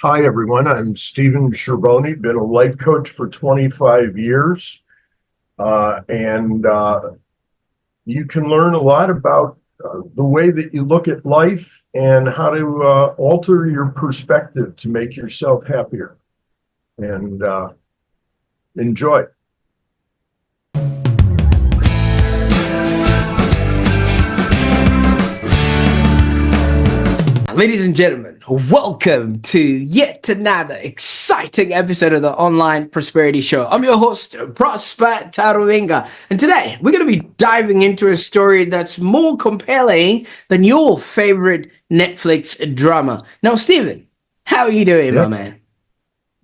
Hi, everyone. I'm Steven Chervony, been a life coach for 25 years. And you can learn a lot about the way that you look at life and how to alter your perspective to make yourself happier. And enjoy. Ladies and gentlemen, welcome to yet another exciting episode of the Online Prosperity Show. I'm your host, Prosper Taruenga, and today we're going to be diving into a story that's more compelling than your favorite Netflix drama. Now, Steven, how are you doing, my man?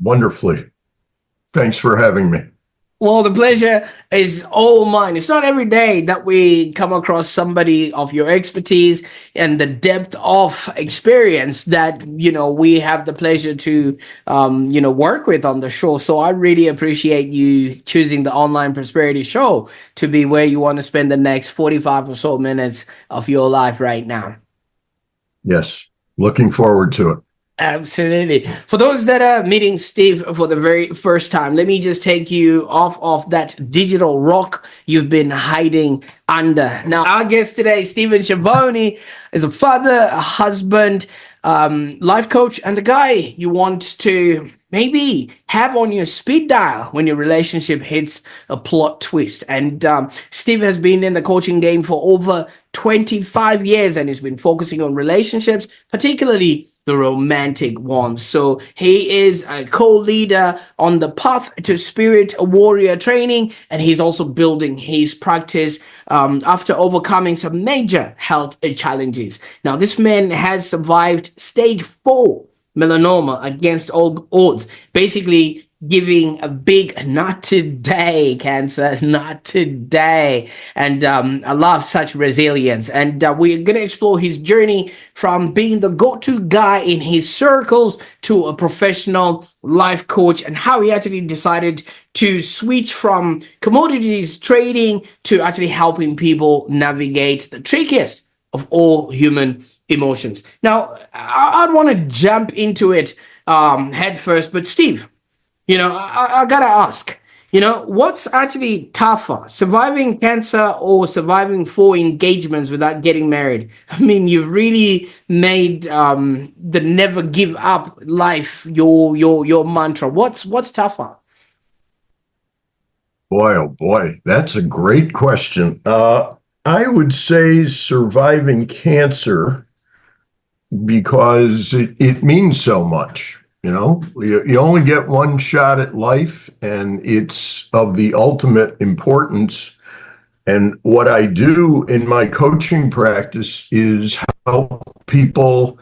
Wonderfully. Thanks for having me. Well, the pleasure is all mine. It's not every day that we come across somebody of your expertise and the depth of experience that, we have the pleasure to, work with on the show. So I really appreciate you choosing the Online Prosperity Show to be where you want to spend the next 45 or so minutes of your life right now. Yes. Looking forward to it. Absolutely. For those that are meeting Steve for the very first time, let me just take you off of that digital rock you've been hiding under. Now, our guest today, Steven Chervony, is a father, a husband, life coach, and the guy you want to maybe have on your speed dial when your relationship hits a plot twist. And Steve has been in the coaching game for over 25 years and he's been focusing on relationships, particularly the romantic ones. So he is a co-leader on the path to spirit warrior training, and he's also building his practice after overcoming some major health challenges. Now, this man has survived stage 4 melanoma against all odds, basically giving a big not today, cancer, not today. And I love such resilience. And we're going to explore his journey from being the go-to guy in his circles to a professional life coach, and how he actually decided to switch from commodities trading to actually helping people navigate the trickiest of all human emotions. Now, I'd want to jump into it head first, but Steve, I gotta ask, what's actually tougher, surviving cancer or surviving 4 engagements without getting married? I mean, you've really made the never give up life your mantra. What's tougher? Boy, oh boy, that's a great question. I would say surviving cancer because it means so much. You only get one shot at life, and it's of the ultimate importance. And what I do in my coaching practice is help people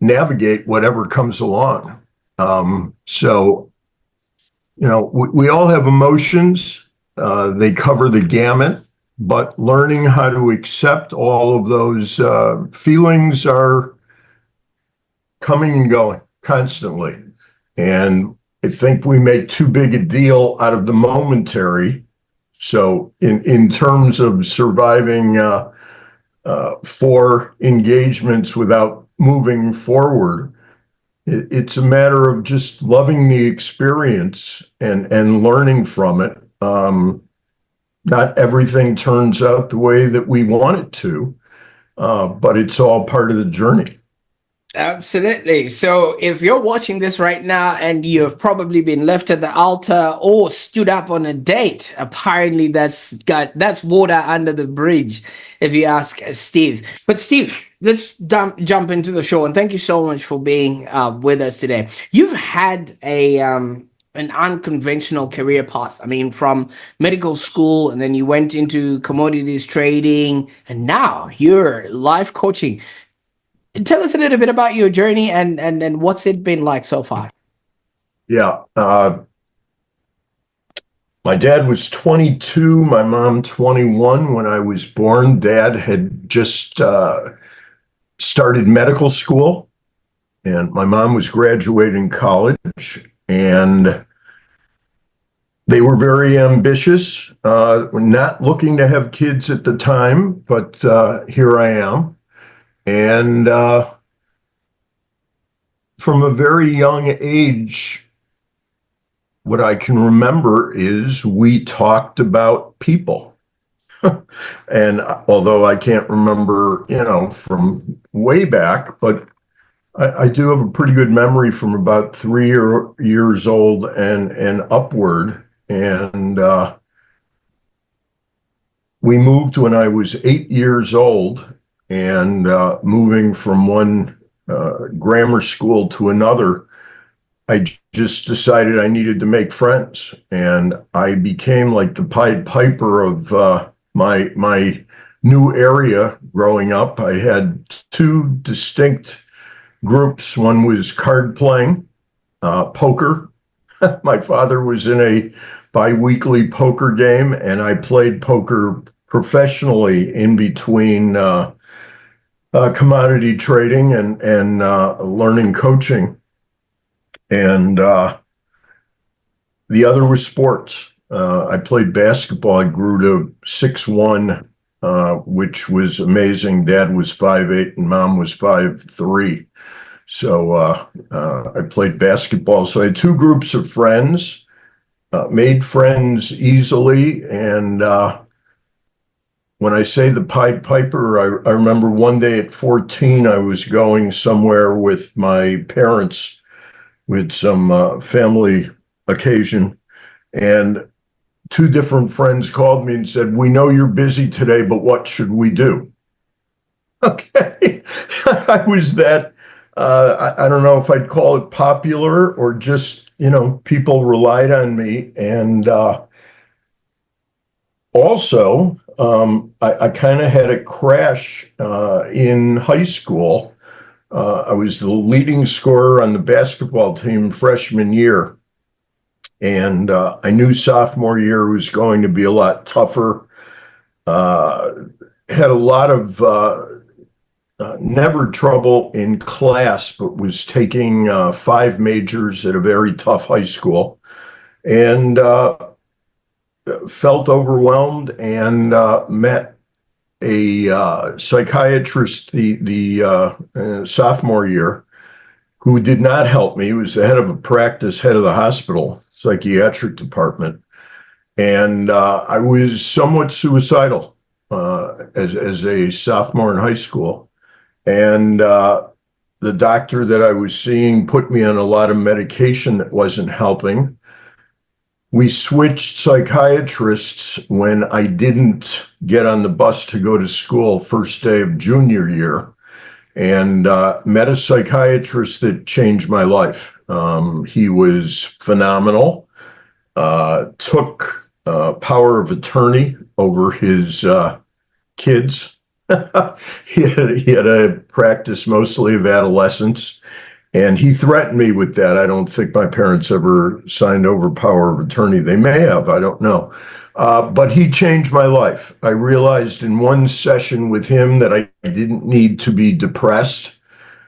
navigate whatever comes along. We all have emotions. They cover the gamut, but learning how to accept all of those feelings are coming and going constantly. And I think we make too big a deal out of the momentary. So in terms of surviving 4 engagements without moving forward, it's a matter of just loving the experience and learning from it. Not everything turns out the way that we want it to, but it's all part of the journey. Absolutely. So if you're watching this right now and you've probably been left at the altar or stood up on a date, apparently that's water under the bridge, if you ask Steve. But Steve, let's jump into the show, and thank you so much for being with us today. You've had an unconventional career path. I mean, from medical school, and then you went into commodities trading, and now you're life coaching. Tell us a little bit about your journey and what's it been like so far. Yeah. My dad was 22, my mom 21 when I was born. Dad had just started medical school, and my mom was graduating college, and they were very ambitious, not looking to have kids at the time, but here I am. And from a very young age, what I can remember is we talked about people. And although I can't remember, from way back, but I do have a pretty good memory from about 3 years old and upward. And we moved when I was 8 years old, and moving from one grammar school to another, I just decided I needed to make friends, and I became like the Pied Piper of my new area growing up. I had two distinct groups. One was card playing, poker. My father was in a biweekly poker game, and I played poker professionally in between commodity trading and learning coaching. And the other was sports. I played basketball. I grew to 6'1", which was amazing. Dad was 5'8", and mom was 5'3". So I played basketball. So I had two groups of friends, made friends easily. And when I say the Pied Piper, I remember one day at 14, I was going somewhere with my parents with some family occasion. And two different friends called me and said, "We know you're busy today, but what should we do?" Okay. I was that, I don't know if I'd call it popular or just, people relied on me. And also, I kind of had a crash in high school. I was the leading scorer on the basketball team freshman year. And I knew sophomore year was going to be a lot tougher. Had a lot of never trouble in class, but was taking 5 majors at a very tough high school, and felt overwhelmed, and met a psychiatrist the sophomore year, who did not help me. He was the head of a practice, head of the hospital psychiatric department, and I was somewhat suicidal as a sophomore in high school. And the doctor that I was seeing put me on a lot of medication that wasn't helping. We switched psychiatrists when I didn't get on the bus to go to school first day of junior year, and met a psychiatrist that changed my life. He was phenomenal, took power of attorney over his kids. He had a practice mostly of adolescents, and he threatened me with that. I don't think my parents ever signed over power of attorney. They may have, I don't know. But he changed my life. I realized in one session with him that I didn't need to be depressed,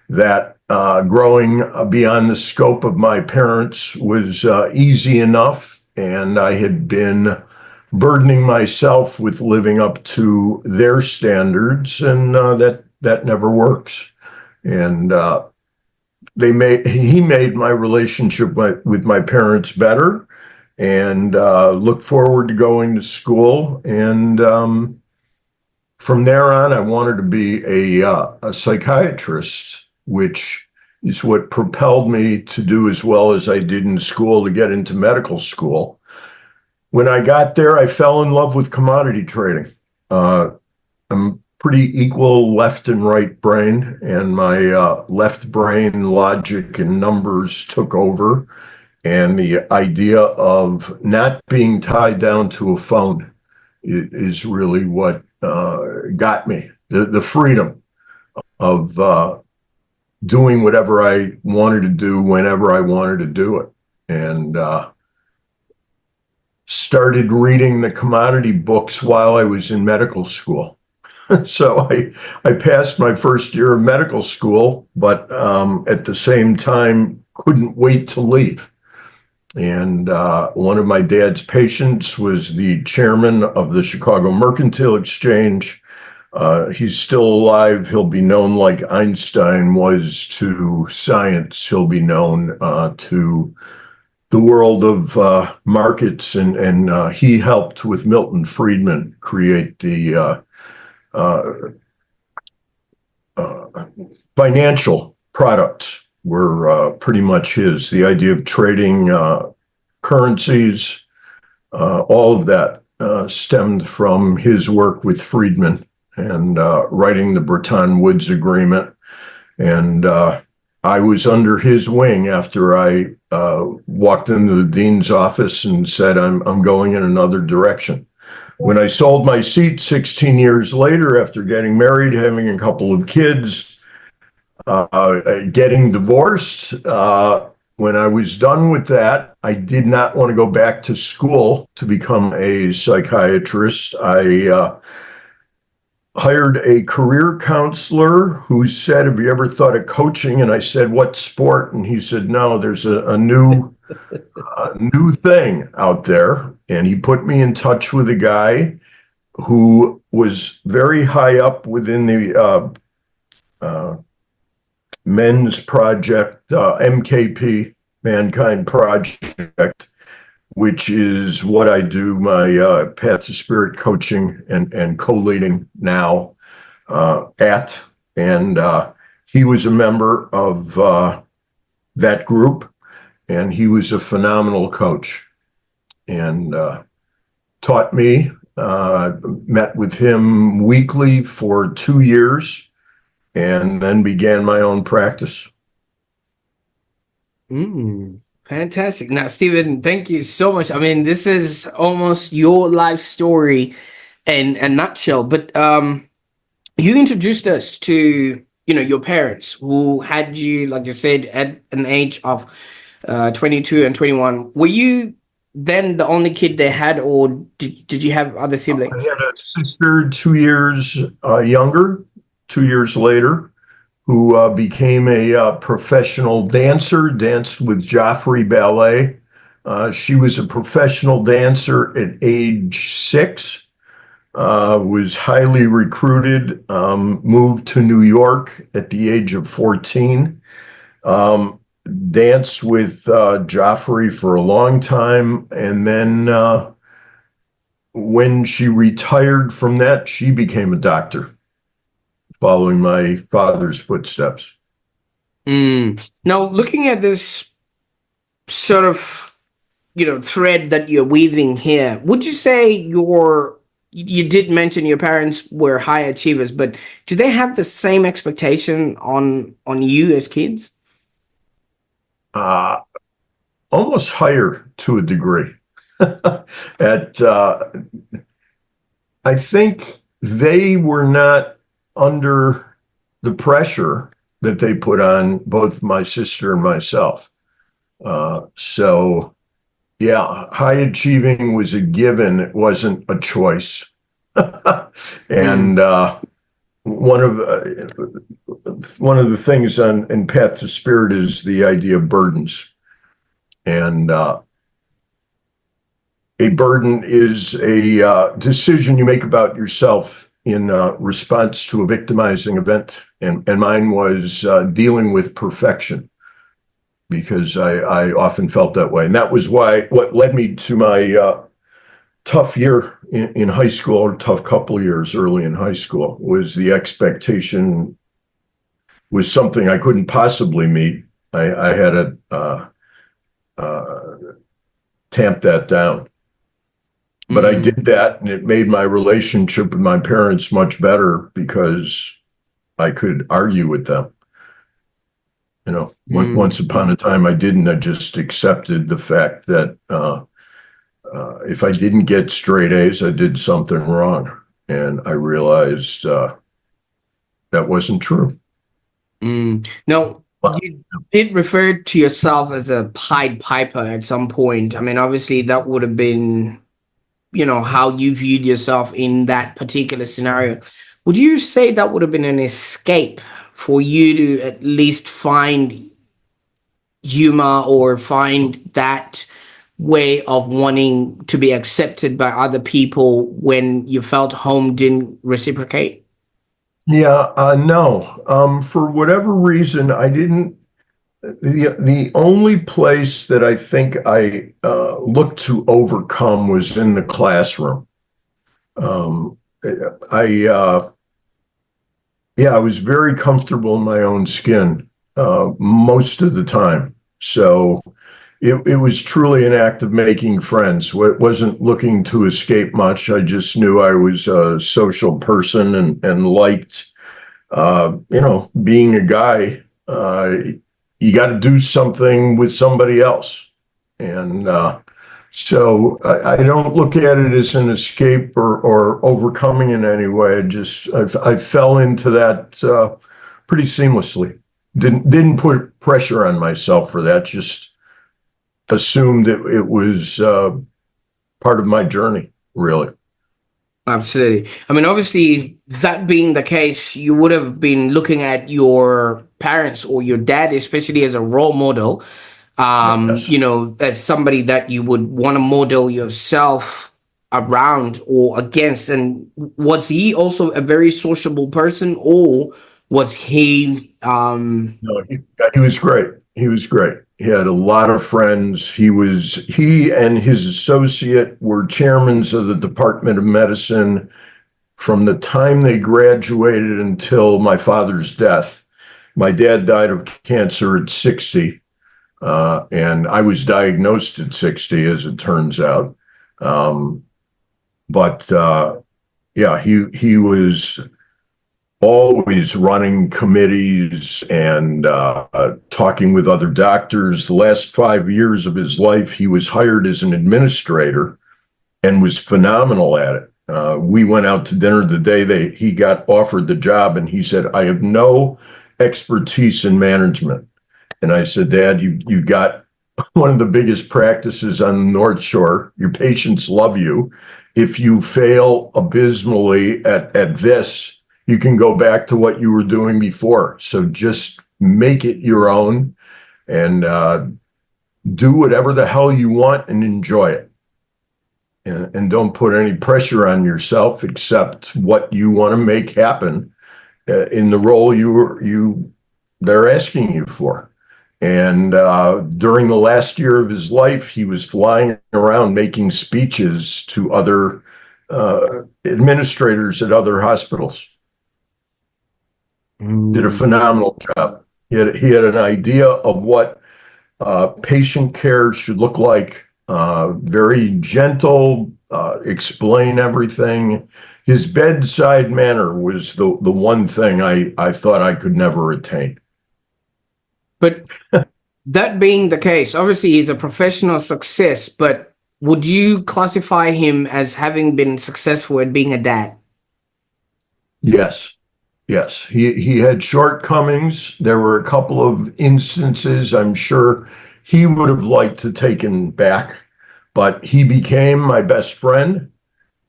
that growing beyond the scope of my parents was easy enough, and I had been burdening myself with living up to their standards, and that never works. And he made my relationship with my parents better, and looked forward to going to school. And from there on, I wanted to be a psychiatrist, which is what propelled me to do as well as I did in school to get into medical school. When I got there, I fell in love with commodity trading. I'm pretty equal left and right brain, and my left brain logic and numbers took over. And the idea of not being tied down to a phone is really what got me. The freedom of doing whatever I wanted to do whenever I wanted to do it. And started reading the commodity books while I was in medical school. So I passed my first year of medical school, but at the same time couldn't wait to leave. And one of my dad's patients was the chairman of the Chicago Mercantile Exchange. He's still alive. He'll be known like Einstein was to science. He'll be known to the world of markets, and he helped with Milton Friedman create the uh, uh, financial products were pretty much his. The idea of trading currencies, all of that stemmed from his work with Friedman and writing the Bretton Woods Agreement. And I was under his wing after I walked into the dean's office and said, I'm going in another direction. When I sold my seat 16 years later, after getting married, having a couple of kids, getting divorced, when I was done with that, I did not want to go back to school to become a psychiatrist. I hired a career counselor who said, have you ever thought of coaching? And I said, what sport? And he said, no, there's a new thing out there. And he put me in touch with a guy who was very high up within the men's project, MKP, Mankind Project, which is what I do my Path to Spirit coaching and co-leading now at. And he was a member of that group, and he was a phenomenal coach and taught me, met with him weekly for 2 years, and then began my own practice. Fantastic. Now, Steven, thank you so much. I mean, this is almost your life story in a nutshell, but you introduced us to, your parents who had you, like you said, at an age of 22 and 21. Were you then the only kid they had, or did you have other siblings? I had a sister 2 years younger, 2 years later, who became a professional dancer, danced with Joffrey Ballet. She was a professional dancer at age 6, was highly recruited, moved to New York at the age of 14, danced with Joffrey for a long time, and then when she retired from that, she became a doctor, following my father's footsteps. Now, looking at this sort of, thread that you're weaving here, would you say you did mention your parents were high achievers, but do they have the same expectation on you as kids? Almost higher to a degree. At I think they were not under the pressure that they put on both my sister and myself. So, yeah, high achieving was a given. It wasn't a choice. And one of the things in Path to Spirit is the idea of burdens. And a burden is a decision you make about yourself in response to a victimizing event. And mine was dealing with perfection, because I often felt that way. And that was what led me to my tough year in high school, or tough couple of years early in high school, was the expectation was something I couldn't possibly meet. I had to tamp that down. But I did that, and it made my relationship with my parents much better because I could argue with them. Once upon a time I didn't. I just accepted the fact that if I didn't get straight A's, I did something wrong. And I realized that wasn't true. Now, you did refer to yourself as a Pied Piper at some point. I mean, obviously that would have been, how you viewed yourself in that particular scenario. Would you say that would have been an escape for you to at least find humor or find that way of wanting to be accepted by other people when you felt home didn't reciprocate? Yeah, no. For whatever reason, I didn't. The only place that I think I looked to overcome was in the classroom. Um, I Yeah, I was very comfortable in my own skin most of the time. So it was truly an act of making friends. It wasn't looking to escape much. I just knew I was a social person and liked, being a guy. You got to do something with somebody else. And so I don't look at it as an escape or overcoming in any way. I fell into that pretty seamlessly. Didn't put pressure on myself for that. Just assumed it was part of my journey, really. Absolutely. I mean, obviously, that being the case, you would have been looking at your parents or your dad, especially as a role model, Yes. as somebody that you would want to model yourself around or against. And was he also a very sociable person, or was he, No, he was great. He was great. He had a lot of friends. He and his associate were chairmen of the Department of Medicine from the time they graduated until my father's death. My dad died of cancer at 60, and I was diagnosed at 60, as it turns out. Um, but yeah, he was always running committees and talking with other doctors. The last 5 years of his life, he was hired as an administrator and was phenomenal at it. We went out to dinner the day he got offered the job, and he said, "I have no expertise in management." And I said, "Dad, you got one of the biggest practices on the North Shore. Your patients love you. If you fail abysmally at this, you can go back to what you were doing before. So just make it your own and do whatever the hell you want and enjoy it. And don't put any pressure on yourself except what you want to make happen in the role they're asking you for." And during the last year of his life, he was flying around making speeches to other administrators at other hospitals. Did a phenomenal job. He had an idea of what patient care should look like. Very gentle, explain everything. His bedside manner was the one thing I thought I could never attain. but that being the case, obviously he's a professional success, but would you classify him as having been successful at being a dad? Yes. Yes, he had shortcomings. There were a couple of instances I'm sure he would have liked to taken back, but he became my best friend.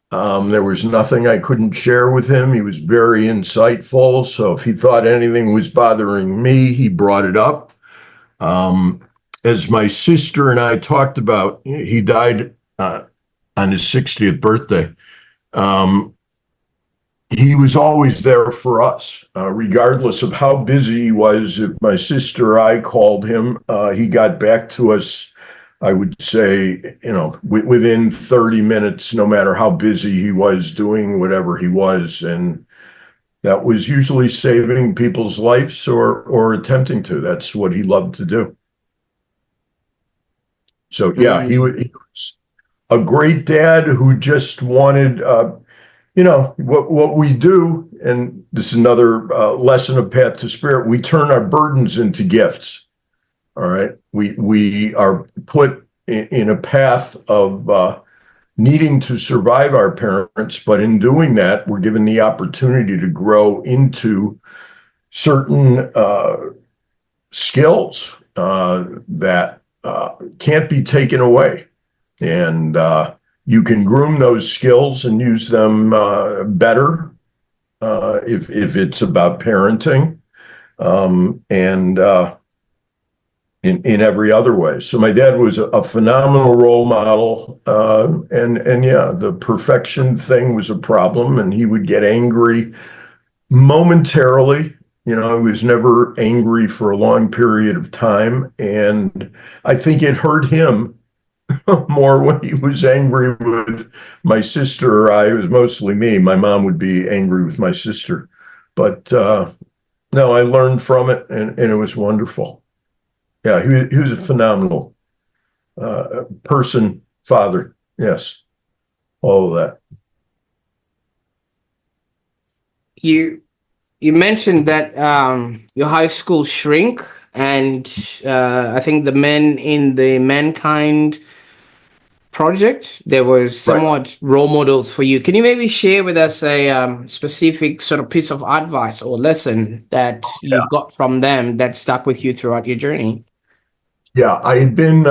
There was nothing I couldn't share with him. He was very insightful. So if he thought anything was bothering me, he brought it up. Um, as my sister and I talked about, he died on his 60th birthday. Um, he was always there for us, regardless of how busy he was. If my sister or I called him, he got back to us, I would say, within 30 minutes, no matter how busy he was doing whatever he was. And that was usually saving people's lives or attempting to. That's what he loved to do. So, yeah, he was a great dad who just wanted what we do, and this is another lesson of Path to Spirit. We turn our burdens into gifts. All right, we are put in a path of needing to survive our parents, but in doing that, we're given the opportunity to grow into certain skills that can't be taken away, and you can groom those skills and use them better if it's about parenting, and in every other way. So my dad was a phenomenal role model, and yeah, the perfection thing was a problem, and he would get angry momentarily. I was never angry for a long period of time. And I think it hurt him more when he was angry with my sister or I. It was mostly me. My mom would be angry with my sister. But no, I learned from it, and it was wonderful. Yeah, he was a phenomenal person, father. Yes, all of that. You you mentioned that your high school shrink, and I think the men in the Mankind project, there was Right. somewhat role models for you. Can you maybe share with us a specific sort of piece of advice or lesson that you got from them that stuck with you throughout your journey? Yeah, I had been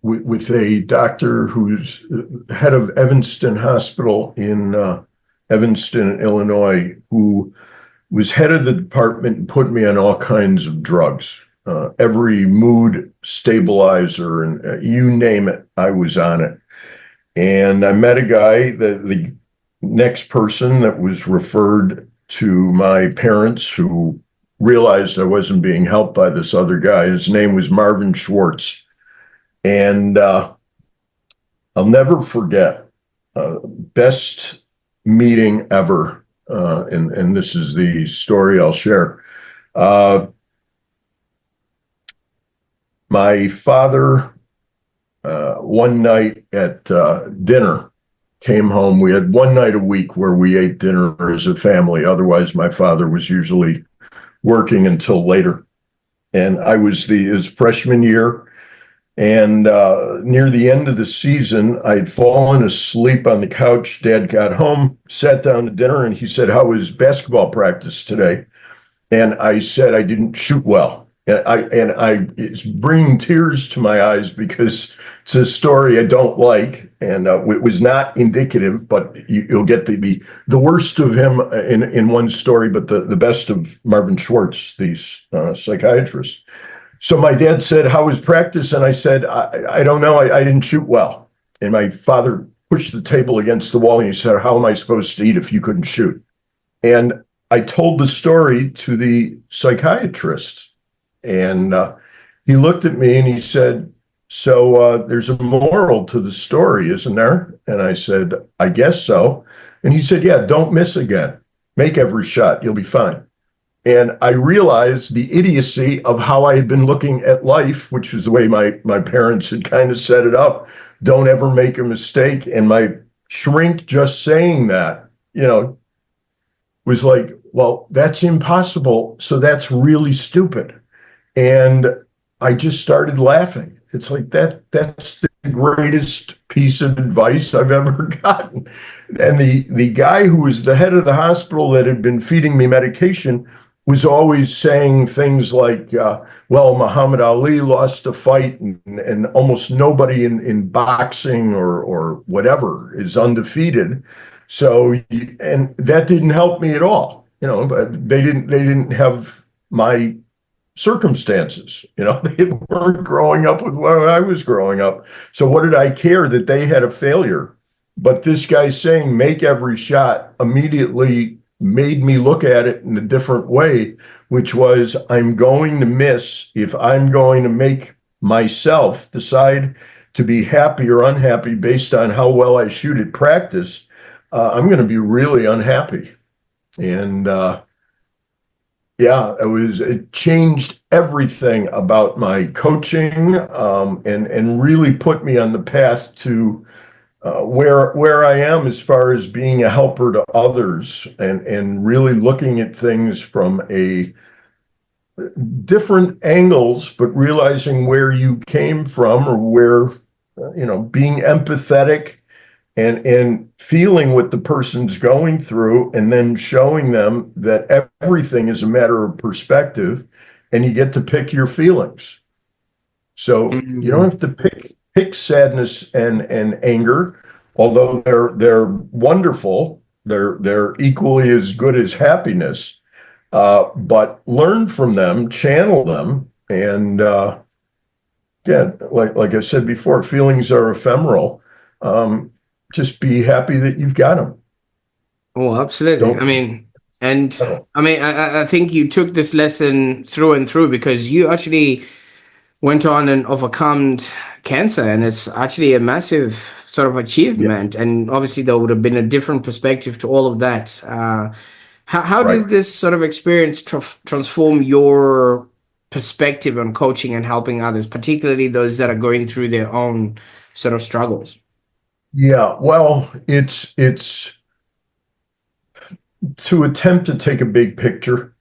with a doctor who's head of Evanston Hospital in Evanston, Illinois, who was head of the department and put me on all kinds of drugs, every mood stabilizer, and you name it, I was on it. And I met a guy, the next person that was referred to my parents, who realized I wasn't being helped by this other guy. His name was Marvin Schwartz. And I'll never forget, best meeting ever. And this is the story I'll share. Uh, my father, one night at dinner, came home. We had one night a week where we ate dinner as a family. Otherwise, my father was usually working until later. And I was his freshman year. And near the end of the season, I had fallen asleep on the couch. Dad got home, sat down to dinner, and he said, "How was basketball practice today?" And I said I didn't shoot well. It's bringing tears to my eyes because it's a story I don't like, and it was not indicative. But you'll get the worst of him in one story, but the best of Marvin Schwartz, the psychiatrist. So my dad said, "How was practice?" And I said, I don't know. I didn't shoot well." And my father pushed the table against the wall and he said, "How am I supposed to eat if you couldn't shoot?" And I told the story to the psychiatrist. And he looked at me and he said, "So there's a moral to the story, isn't there?" And I said, "I guess so." And he said, "Yeah, don't miss again. Make every shot. You'll be fine." And I realized the idiocy of how I had been looking at life, which was the way my parents had kind of set it up. Don't ever make a mistake. And my shrink just saying that, was like, well, that's impossible. So that's really stupid. And I just started laughing. It's like that's the greatest piece of advice I've ever gotten. And the guy who was the head of the hospital that had been feeding me medication was always saying things like, well, Muhammad Ali lost a fight, and almost nobody in boxing or whatever is undefeated. So, and that didn't help me at all. But they didn't have my circumstances. They weren't growing up with what I was growing up. So what did I care that they had a failure? But this guy saying make every shot immediately made me look at it in a different way, which was, I'm going to miss if I'm going to make myself decide to be happy or unhappy based on how well I shoot at practice. I'm going to be really unhappy. And yeah, it changed everything about my coaching, and really put me on the path to where I am as far as being a helper to others, and really looking at things from a different angles, but realizing where you came from, or where, being empathetic and feeling what the person's going through, and then showing them that everything is a matter of perspective, and you get to pick your feelings. So you don't have to pick sadness and anger, although they're wonderful. They're equally as good as happiness, but learn from them, channel them, and yeah, like I said before, feelings are ephemeral. Just be happy that you've got them. Oh, absolutely. I Don't mean, And I mean, I think you took this lesson through and through because you actually went on and overcome cancer, and it's actually a massive sort of Yeah, achievement. And obviously, there would have been a different perspective to all of that. How right. did this sort of experience transform your perspective on coaching and helping others, particularly those that are going through their own sort of struggles? Yeah, well, it's to attempt to take a big picture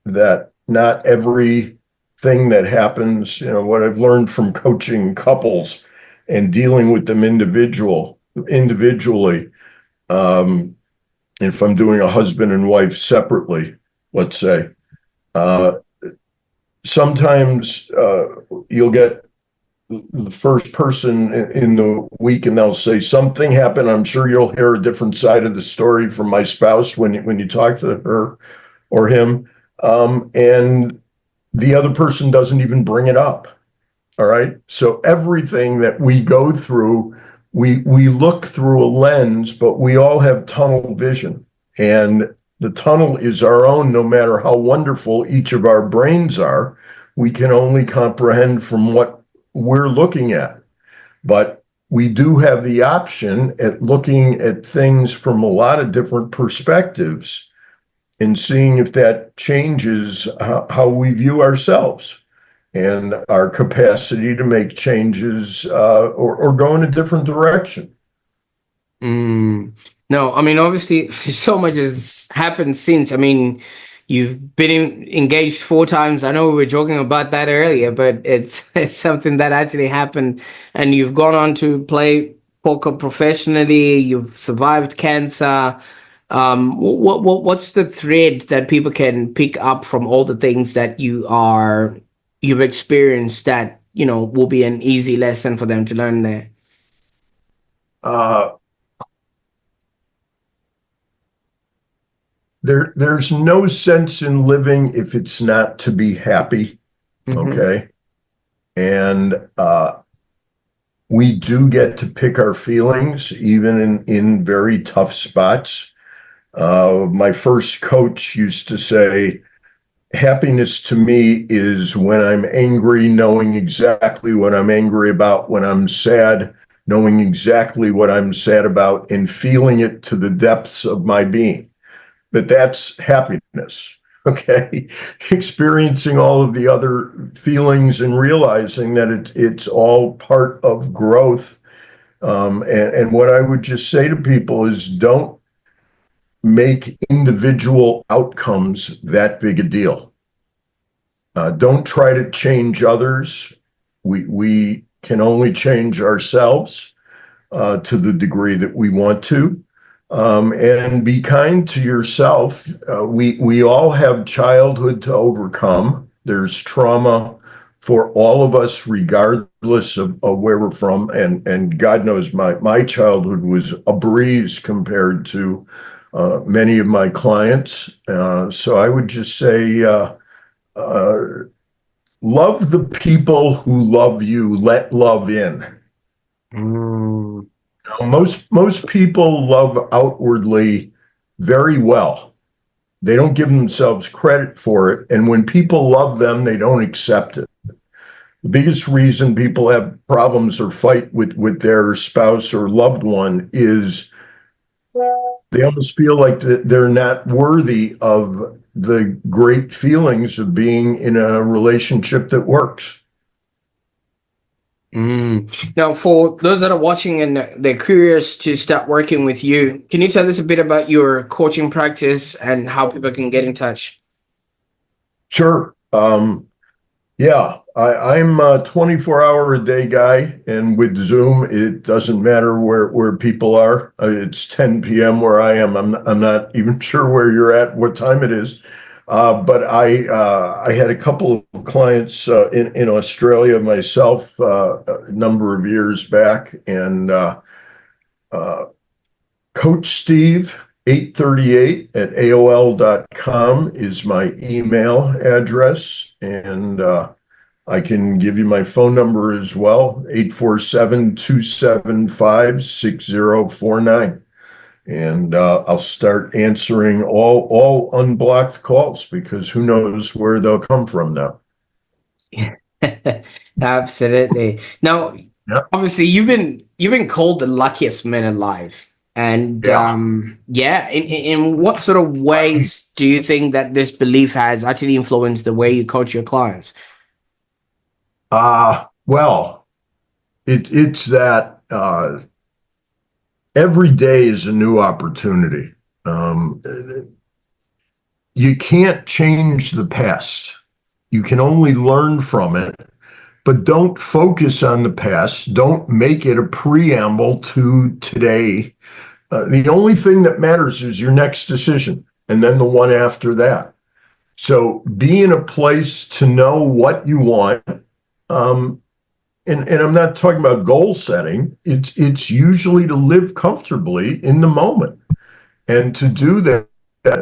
that not everything that happens, what I've learned from coaching couples and dealing with them individually, um, if I'm doing a husband and wife separately, let's say, uh, sometimes you'll get the first person in the week and they'll say something happened. I'm sure you'll hear a different side of the story from my spouse when you talk to her or him. And the other person doesn't even bring it up. All right. So everything that we go through, we look through a lens, but we all have tunnel vision. And the tunnel is our own, no matter how wonderful each of our brains are. We can only comprehend from what we're looking at. But we do have the option at looking at things from a lot of different perspectives and seeing if that changes how we view ourselves and our capacity to make changes or go in a different direction. Mm. No, I mean, obviously, so much has happened since. I mean, you've been engaged 4 times. I know we were joking about that earlier, but it's it's something that actually happened. And you've gone on to play poker professionally. You've survived cancer. What's the thread that people can pick up from all the things that you've experienced that will be an easy lesson for them to learn there? Uh, there's no sense in living if it's not to be happy. Mm-hmm. Okay. And we do get to pick our feelings, even in very tough spots. My first coach used to say, happiness to me is when I'm angry, knowing exactly what I'm angry about, when I'm sad, knowing exactly what I'm sad about, and feeling it to the depths of my being. But that's happiness. Okay. Experiencing all of the other feelings and realizing that it's all part of growth. And what I would just say to people is don't make individual outcomes that big a deal. Don't try to change others. We can only change ourselves to the degree that we want to. And be kind to yourself. We all have childhood to overcome. There's trauma for all of us, regardless of where we're from. And God knows my childhood was a breeze compared to many of my clients. So I would just say, uh, love the people who love you. Let love in. Mm. Most people love outwardly very well. They don't give themselves credit for it. And when people love them, they don't accept it. The biggest reason people have problems or fight with their spouse or loved one is they almost feel like they're not worthy of the great feelings of being in a relationship that works. Mm. Now, for those that are watching and they're curious to start working with you, can you tell us a bit about your coaching practice and how people can get in touch? Sure. Yeah, I'm a 24-hour a day guy, and with Zoom, it doesn't matter where people are. It's 10 p.m. where I am. I'm not even sure where you're at, what time it is. But I had a couple of clients in Australia myself a number of years back, and uh, Coach Steve 838 at AOL.com is my email address, and I can give you my phone number as well, 847-275-6049. and I'll start answering all unblocked calls because who knows where they'll come from now. Absolutely. Now, Yeah, obviously, you've been called the luckiest man alive, and yeah. yeah. In what sort of ways do you think that this belief has actually influenced the way you coach your clients? Well, it's that every day is a new opportunity. Um, you can't change the past. You can only learn from it, but don't focus on the past. Don't make it a preamble to today. The only thing that matters is your next decision and then the one after that. So be in a place to know what you want. Um, and I'm not talking about goal setting. It's usually to live comfortably in the moment. And to do that,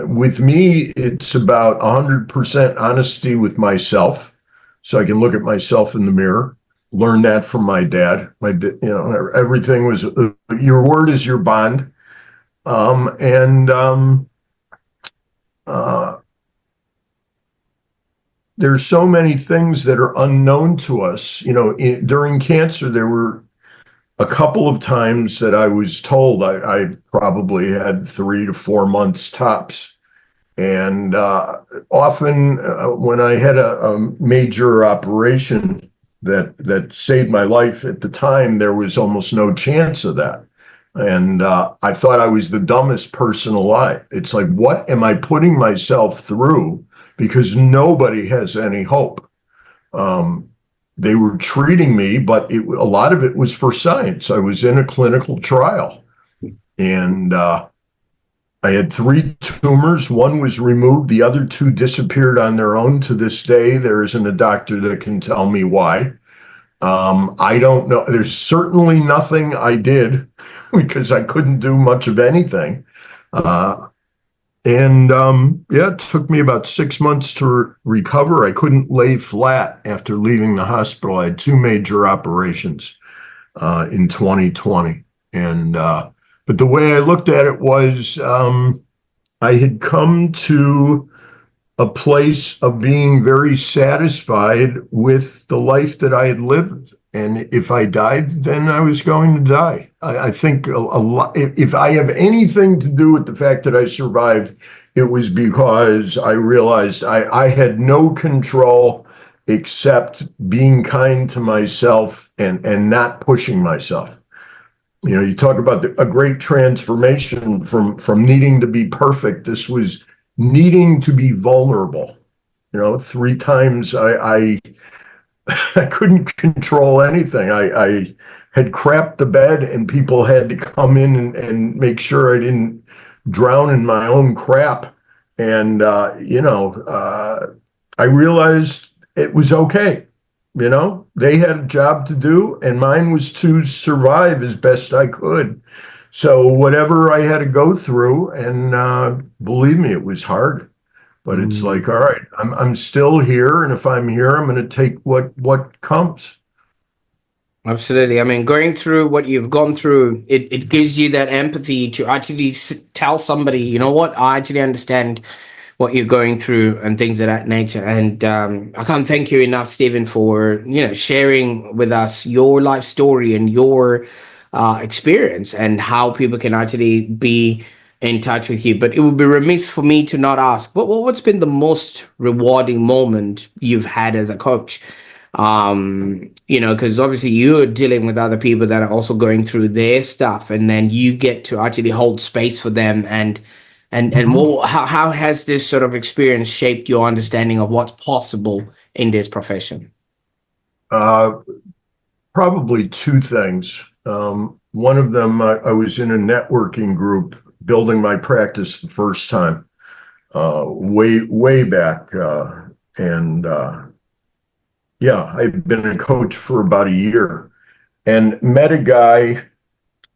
with me, it's about 100% honesty with myself. So I can look at myself in the mirror, learn that from my dad. Everything was your word is your bond. And uh, there's so many things that are unknown to us. During cancer, there were a couple of times that I was told I probably had 3 to 4 months tops. And often, when I had a major operation that saved my life at the time, there was almost no chance of that. And I thought I was the dumbest person alive. It's like, what am I putting myself through? Because nobody has any hope. Um, they were treating me, but a lot of it was for science. I was in a clinical trial, and I had 3 tumors. One was removed. The other 2 disappeared on their own. To this day, there isn't a doctor that can tell me why. I don't know. There's certainly nothing I did because I couldn't do much of anything. Uh, and Yeah, it took me about 6 months to recover. I couldn't lay flat after leaving the hospital. I had 2 major operations in 2020. But the way I looked at it was I had come to a place of being very satisfied with the life that I had lived. And if I died, then I was going to die. I think a lot, if I have anything to do with the fact that I survived, it was because I realized I had no control except being kind to myself and not pushing myself. You talk about a great transformation from needing to be perfect. This was needing to be vulnerable. 3 times I couldn't control anything. I had crapped the bed, and people had to come in and make sure I didn't drown in my own crap. And I realized it was okay. They had a job to do, and mine was to survive as best I could. So whatever I had to go through, and believe me, it was hard. But it's like, all right, I'm still here, and if I'm here, I'm going to take what comes. Absolutely. I mean, going through what you've gone through, it gives you that empathy to actually tell somebody, you know what, I actually understand what you're going through and things of that nature. And I can't thank you enough, Stephen, for sharing with us your life story and your experience and how people can actually be in touch with you. But it would be remiss for me to not ask, what's been the most rewarding moment you've had as a coach? Because obviously you're dealing with other people that are also going through their stuff, and then you get to actually hold space for them. How has this sort of experience shaped your understanding of what's possible in this profession? Uh, Probably 2 things. One of them, I was in a networking group building my practice the first time, way back, and yeah, I've been a coach for about a year, and met a guy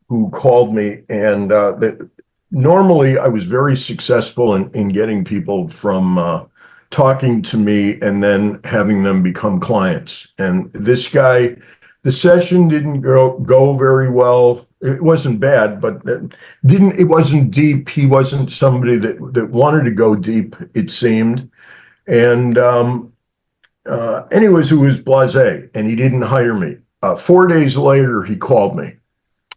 who called me, and normally I was very successful in getting people from talking to me and then having them become clients. And this guy the session didn't go very well. It wasn't bad, but it wasn't deep. He wasn't somebody that wanted to go deep, it seemed. And anyways, it was blasé, and he didn't hire me. 4 days later, he called me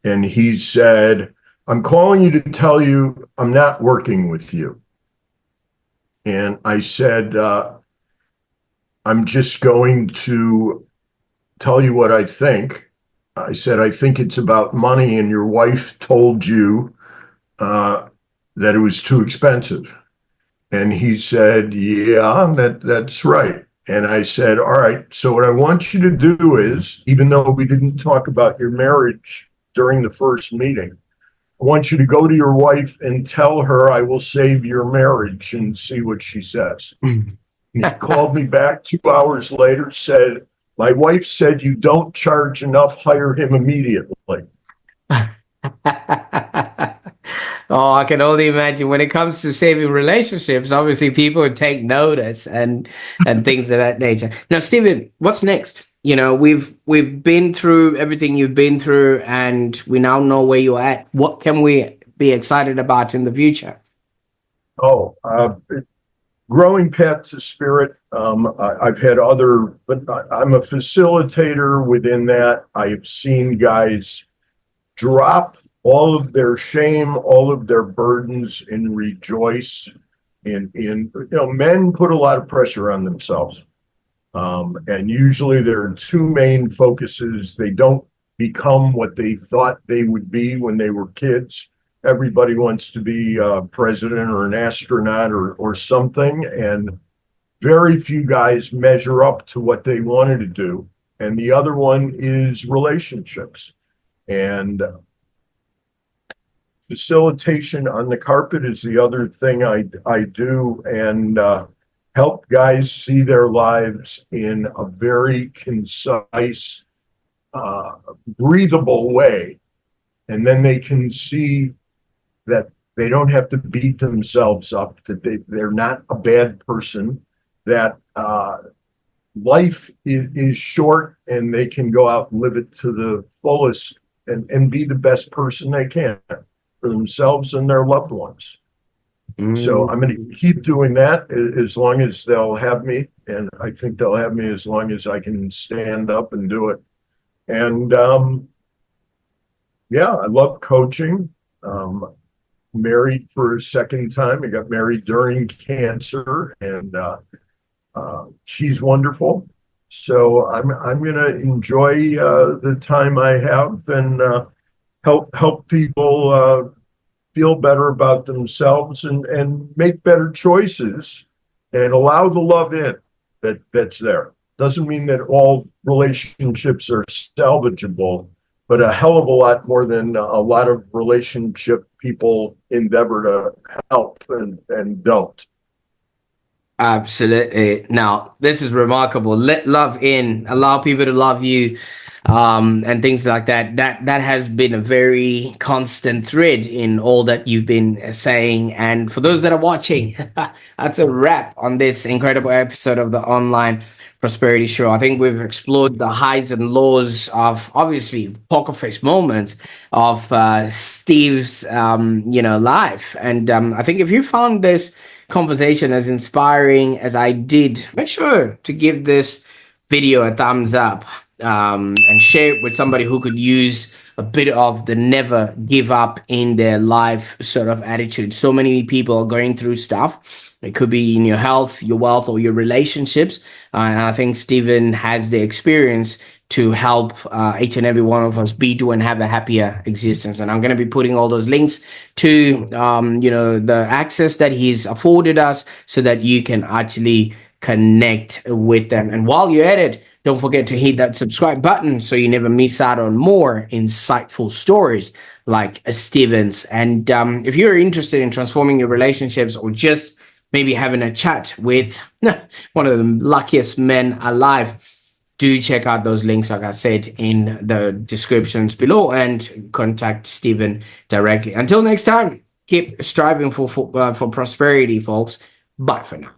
and he said, "I'm calling you to tell you I'm not working with you." And I said, "I'm just going to tell you what I think." I said, "I think it's about money, and your wife told you that it was too expensive." And he said, "Yeah, that's right." And I said, "All right, so what I want you to do is, even though we didn't talk about your marriage during the first meeting, I want you to go to your wife and tell her I will save your marriage and see what she says." He called me back 2 hours later, said, "My wife said you don't charge enough, hire him immediately." Oh, I can only imagine when it comes to saving relationships, obviously people would take notice and things of that nature. Now, Steven, what's next? You know, we've been through everything you've been through, and we now know where you're at. What can we be excited about in the future? Oh, growing path to spirit. I've had other, but I'm a facilitator within that. I've seen guys drop all of their shame, all of their burdens, and rejoice. Men put a lot of pressure on themselves. And usually there are two main focuses. They don't become what they thought they would be when they were kids. Everybody wants to be a president or an astronaut or something. And very few guys measure up to what they wanted to do. And the other one is relationships. And facilitation on the carpet is the other thing I do, and help guys see their lives in a very concise, breathable way. And then they can see that they don't have to beat themselves up, that they're not a bad person, that life is short and they can go out and live it to the fullest and be the best person they can for themselves and their loved ones. So I'm going to keep doing that as long as they'll have me. And I think they'll have me as long as I can stand up and do it. And I love coaching. Married for a second time. I got married during cancer, and she's wonderful. So I'm going to enjoy the time I have and help people feel better about themselves and make better choices and allow the love in that's there. Doesn't mean that all relationships are salvageable, but a hell of a lot more than a lot of relationship people endeavor to help and don't. Absolutely. Now, this is remarkable. Let love in, allow people to love you, and things like that. That has been a very constant thread in all that you've been saying. And for those that are watching, that's a wrap on this incredible episode of the Online Prosperity Show. I think we've explored the highs and lows of obviously poker face moments of Steve's life. And I think if you found this conversation as inspiring as I did, make sure to give this video a thumbs up, and share it with somebody who could use a bit of the never give up in their life sort of attitude. So many people are going through stuff. It could be in your health, your wealth, or your relationships. And I think Steven has the experience to help each and every one of us be, do, and have a happier existence. And I'm going to be putting all those links to, the access that he's afforded us so that you can actually connect with them. And while you're at it, don't forget to hit that subscribe button so you never miss out on more insightful stories like Steven's. And if you're interested in transforming your relationships or just maybe having a chat with one of the luckiest men alive, do check out those links, like I said, in the descriptions below, and contact Steven directly. Until next time, keep striving for prosperity, folks. Bye for now.